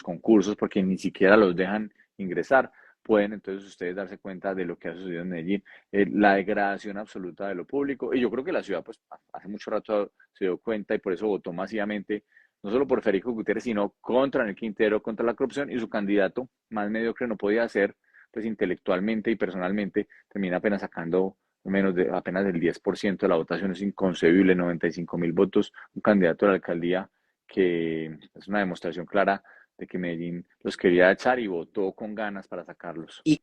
concursos porque ni siquiera los dejan ingresar. Pueden entonces ustedes darse cuenta de lo que ha sucedido en Medellín, la degradación absoluta de lo público. Y yo creo que la ciudad, pues, hace mucho rato se dio cuenta y por eso votó masivamente, no solo por Federico Gutiérrez, sino contra Daniel Quintero, contra la corrupción, y su candidato más mediocre no podía ser, pues intelectualmente y personalmente, termina apenas sacando menos de apenas del 10% de la votación. Es inconcebible, 95.000 votos, un candidato a la alcaldía que es una demostración clara de que Medellín los quería echar y votó con ganas para sacarlos. Y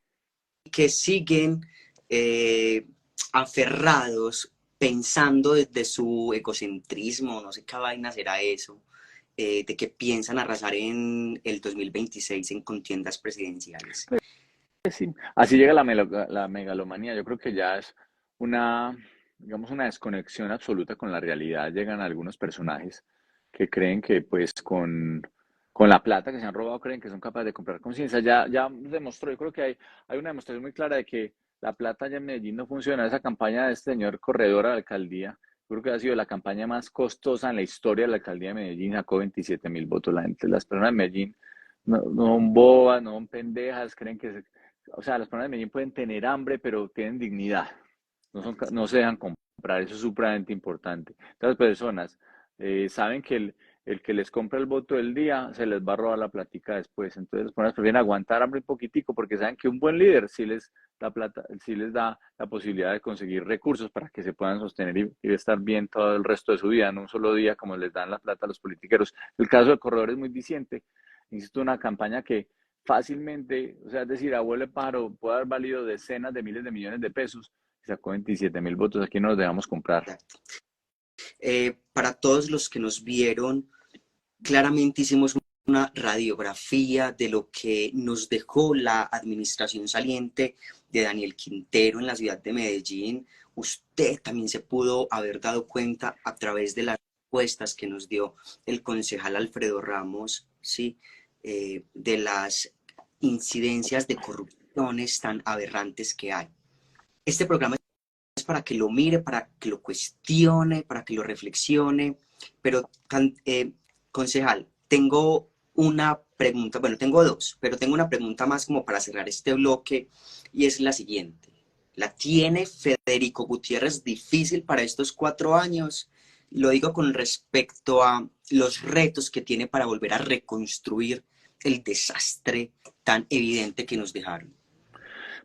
que siguen eh, aferrados, pensando desde su egocentrismo, no sé qué vaina será eso, de que piensan arrasar en el 2026 en contiendas presidenciales. Sí, así llega la megalomanía. Yo creo que ya es una, digamos, una desconexión absoluta con la realidad. Llegan algunos personajes que creen que pues con la plata que se han robado creen que son capaces de comprar conciencia. Ya demostró, yo creo que hay una demostración muy clara de que la plata ya en Medellín no funciona. Esa campaña de este señor corredor a la alcaldía, creo que ha sido la campaña más costosa en la historia de la alcaldía de Medellín, sacó 27.000 votos. La gente, las personas de Medellín no son bobas, no son pendejas, creen que o sea, las personas de Medellín pueden tener hambre, pero tienen dignidad. No se dejan comprar, eso es supremamente importante. Las personas saben que el que les compra el voto del día se les va a robar la platica después. Entonces las personas prefieren aguantar hambre un poquitico porque saben que un buen líder sí les da plata, sí les da la posibilidad de conseguir recursos para que se puedan sostener y estar bien todo el resto de su vida, no un solo día como les dan la plata a los politiqueros. El caso del corredor es muy diciente. Insisto, una campaña que fácilmente, o sea, es decir, abuelo pájaro puede haber valido decenas de miles de millones de pesos y sacó 27.000 votos. Aquí no los dejamos comprar. Para todos los que nos vieron, claramente hicimos una radiografía de lo que nos dejó la administración saliente de Daniel Quintero en la ciudad de Medellín. Usted también se pudo haber dado cuenta a través de las respuestas que nos dio el concejal Alfredo Ramos, ¿sí? De las incidencias de corrupciones tan aberrantes que hay. Este programa es para que lo mire, para que lo cuestione, para que lo reflexione, pero concejal, tengo una pregunta, bueno, tengo dos, pero tengo una pregunta más como para cerrar este bloque y es la siguiente. ¿La tiene Federico Gutiérrez difícil para estos 4 años? Lo digo con respecto a los retos que tiene para volver a reconstruir el desastre tan evidente que nos dejaron.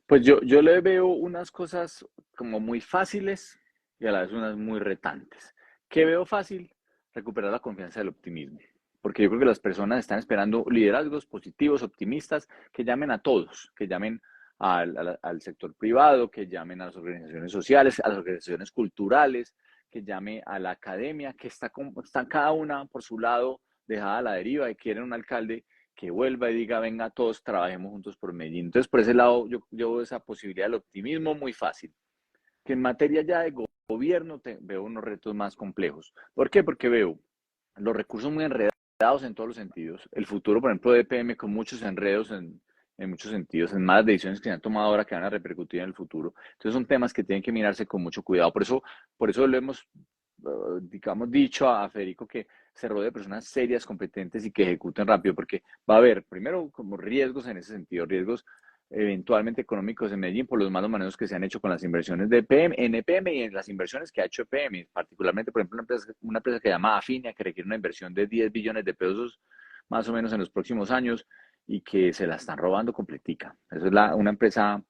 Pues yo le veo unas cosas como muy fáciles y a la vez unas muy retantes. ¿Qué veo fácil? Recuperar la confianza del optimismo. Porque yo creo que las personas están esperando liderazgos positivos, optimistas, que llamen a todos, que llamen al sector privado, que llamen a las organizaciones sociales, a las organizaciones culturales, que llame a la academia, que están cada una por su lado dejada a la deriva y quieren un alcalde que vuelva y diga, venga, todos trabajemos juntos por Medellín. Entonces, por ese lado, yo veo esa posibilidad del optimismo muy fácil. Que en materia ya de gobierno veo unos retos más complejos. ¿Por qué? Porque veo los recursos muy enredados en todos los sentidos. El futuro, por ejemplo, de EPM con muchos enredos en muchos sentidos, en malas decisiones que se han tomado ahora que van a repercutir en el futuro. Entonces son temas que tienen que mirarse con mucho cuidado. Por eso lo hemos, digamos, dicho a Federico que se rodee de personas serias, competentes y que ejecuten rápido, porque va a haber, primero, como riesgos en ese sentido, riesgos eventualmente económicos en Medellín por los malos manejos que se han hecho con las inversiones de PM, en EPM y en las inversiones que ha hecho EPM, particularmente, por ejemplo, una empresa que se llama Afinia, que requiere una inversión de 10 billones de pesos más o menos en los próximos años y que se la están robando completica. Esa es una empresa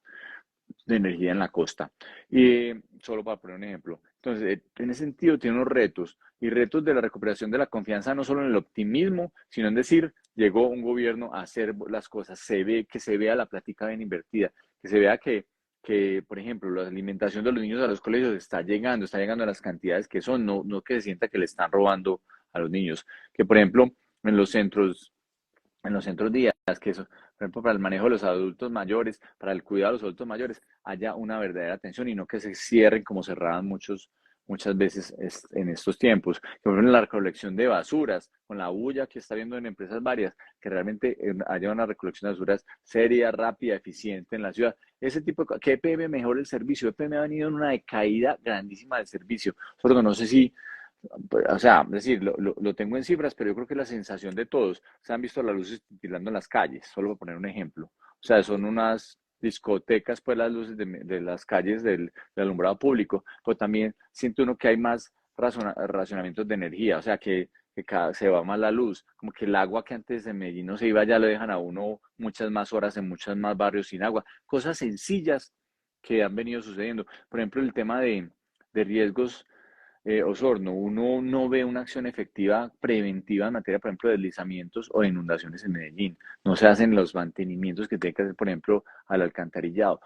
de energía en la costa. Y solo para poner un ejemplo. Entonces, en ese sentido, tiene unos retos y retos de la recuperación de la confianza, no solo en el optimismo, sino en decir, llegó un gobierno a hacer las cosas, que se vea la plática bien invertida, que se vea que, por ejemplo, la alimentación de los niños a los colegios está llegando a las cantidades que son, no que se sienta que le están robando a los niños. Que, por ejemplo, en los centros en los centros días, que eso, por ejemplo, para el manejo de los adultos mayores, para el cuidado de los adultos mayores, haya una verdadera atención y no que se cierren como cerraban muchas veces en estos tiempos. Por ejemplo, en la recolección de basuras, con la bulla que está viendo en empresas varias, que realmente haya una recolección de basuras seria, rápida, eficiente en la ciudad. Ese tipo de que EPM mejore el servicio. EPM ha venido en una decaída grandísima del servicio. Solo no sé si o sea, es decir, lo tengo en cifras, pero yo creo que la sensación de todos, se han visto las luces titilando en las calles, solo para poner un ejemplo. O sea, son unas discotecas, pues las luces de las calles del alumbrado público, pero también siente uno que hay más racionamientos de energía, o sea, que se va más la luz, como que el agua que antes de Medellín no se iba, ya lo dejan a uno muchas más horas en muchos más barrios sin agua. Cosas sencillas que han venido sucediendo. Por ejemplo, el tema de riesgos Osorno, uno no ve una acción efectiva preventiva en materia, por ejemplo, de deslizamientos o de inundaciones en Medellín. No se hacen los mantenimientos que tiene que hacer, por ejemplo, al alcantarillado.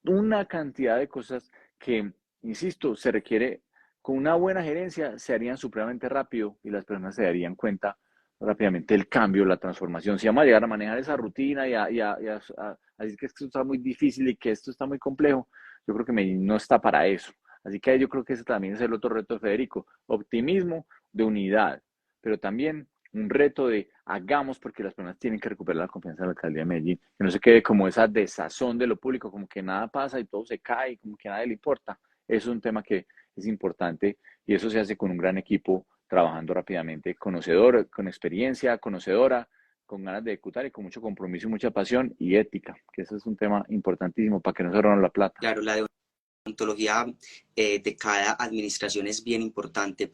Una cantidad de cosas que, insisto, se requiere con una buena gerencia, se harían supremamente rápido y las personas se darían cuenta rápidamente el cambio, la transformación. Si vamos a llegar a manejar esa rutina a decir que esto está muy difícil y que esto está muy complejo, yo creo que Medellín no está para eso. Así que yo creo que ese también es el otro reto de Federico, optimismo de unidad, pero también un reto de hagamos porque las personas tienen que recuperar la confianza en la alcaldía de Medellín, que no se quede como esa desazón de lo público, como que nada pasa y todo se cae, como que a nadie le importa. Eso es un tema que es importante y eso se hace con un gran equipo trabajando rápidamente, conocedor, con experiencia, conocedora, con ganas de ejecutar y con mucho compromiso y mucha pasión y ética, que eso es un tema importantísimo para que no se roben la plata. Claro, la deontología de cada administración es bien importante.